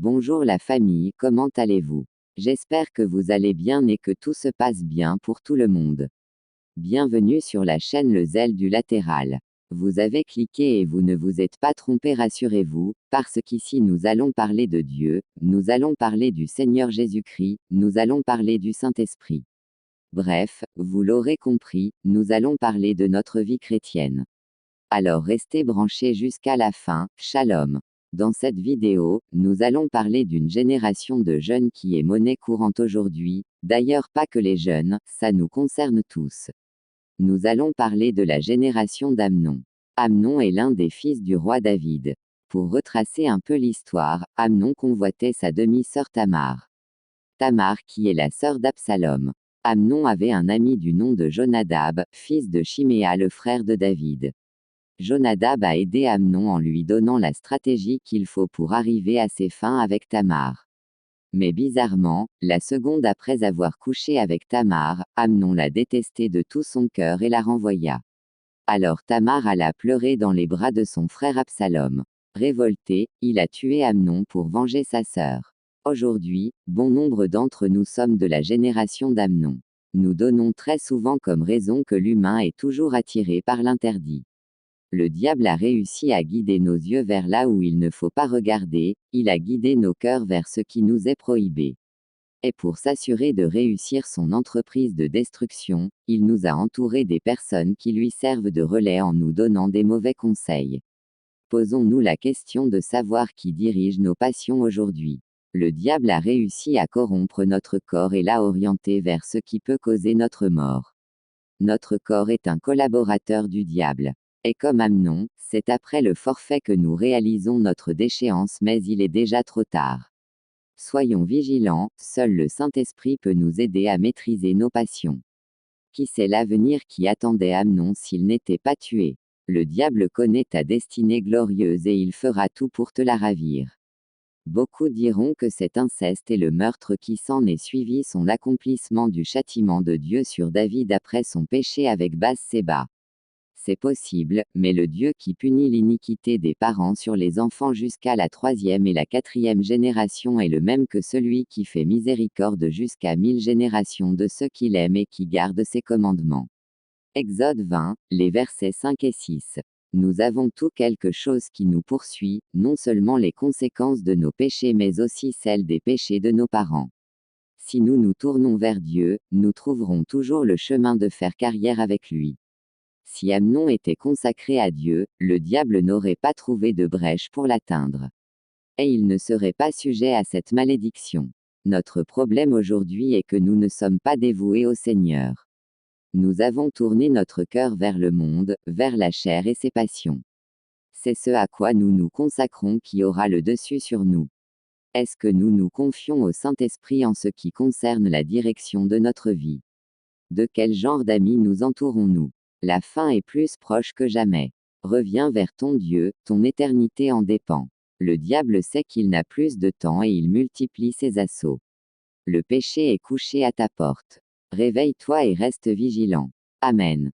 Bonjour la famille, comment allez-vous? J'espère que vous allez bien et que tout se passe bien pour tout le monde. Bienvenue sur la chaîne Le Zèle du Latéral. Vous avez cliqué et vous ne vous êtes pas trompé, rassurez-vous, parce qu'ici nous allons parler de Dieu, nous allons parler du Seigneur Jésus-Christ, nous allons parler du Saint-Esprit. Bref, vous l'aurez compris, nous allons parler de notre vie chrétienne. Alors restez branchés jusqu'à la fin, shalom. Dans cette vidéo, nous allons parler d'une génération de jeunes qui est monnaie courante aujourd'hui, d'ailleurs pas que les jeunes, ça nous concerne tous. Nous allons parler de la génération d'Amnon. Amnon est l'un des fils du roi David. Pour retracer un peu l'histoire, Amnon convoitait sa demi-sœur Tamar. Tamar qui est la sœur d'Absalom. Amnon avait un ami du nom de Jonadab, fils de Chiméa le frère de David. Jonadab a aidé Amnon en lui donnant la stratégie qu'il faut pour arriver à ses fins avec Tamar. Mais bizarrement, la seconde après avoir couché avec Tamar, Amnon l'a détestée de tout son cœur et la renvoya. Alors Tamar alla pleurer dans les bras de son frère Absalom. Révolté, il a tué Amnon pour venger sa sœur. Aujourd'hui, bon nombre d'entre nous sommes de la génération d'Amnon. Nous donnons très souvent comme raison que l'humain est toujours attiré par l'interdit. Le diable a réussi à guider nos yeux vers là où il ne faut pas regarder, il a guidé nos cœurs vers ce qui nous est prohibé. Et pour s'assurer de réussir son entreprise de destruction, il nous a entourés des personnes qui lui servent de relais en nous donnant des mauvais conseils. Posons-nous la question de savoir qui dirige nos passions aujourd'hui. Le diable a réussi à corrompre notre corps et l'a orienté vers ce qui peut causer notre mort. Notre corps est un collaborateur du diable. Et comme Amnon, c'est après le forfait que nous réalisons notre déchéance, mais il est déjà trop tard. Soyons vigilants, seul le Saint-Esprit peut nous aider à maîtriser nos passions. Qui sait l'avenir qui attendait Amnon s'il n'était pas tué? Le diable connaît ta destinée glorieuse et il fera tout pour te la ravir. Beaucoup diront que cet inceste et le meurtre qui s'en est suivi sont l'accomplissement du châtiment de Dieu sur David après son péché avec Bath-séba. C'est possible, mais le Dieu qui punit l'iniquité des parents sur les enfants jusqu'à la 3e et la 4e génération est le même que celui qui fait miséricorde jusqu'à 1000 générations de ceux qui l'aiment et qui gardent ses commandements. Exode 20, les versets 5 et 6. Nous avons tout quelque chose qui nous poursuit, non seulement les conséquences de nos péchés mais aussi celles des péchés de nos parents. Si nous nous tournons vers Dieu, nous trouverons toujours le chemin de faire carrière avec lui. Si Amnon était consacré à Dieu, le diable n'aurait pas trouvé de brèche pour l'atteindre. Et il ne serait pas sujet à cette malédiction. Notre problème aujourd'hui est que nous ne sommes pas dévoués au Seigneur. Nous avons tourné notre cœur vers le monde, vers la chair et ses passions. C'est ce à quoi nous nous consacrons qui aura le dessus sur nous. Est-ce que nous nous confions au Saint-Esprit en ce qui concerne la direction de notre vie? De quel genre d'amis nous entourons-nous? La fin est plus proche que jamais. Reviens vers ton Dieu, ton éternité en dépend. Le diable sait qu'il n'a plus de temps et il multiplie ses assauts. Le péché est couché à ta porte. Réveille-toi et reste vigilant. Amen.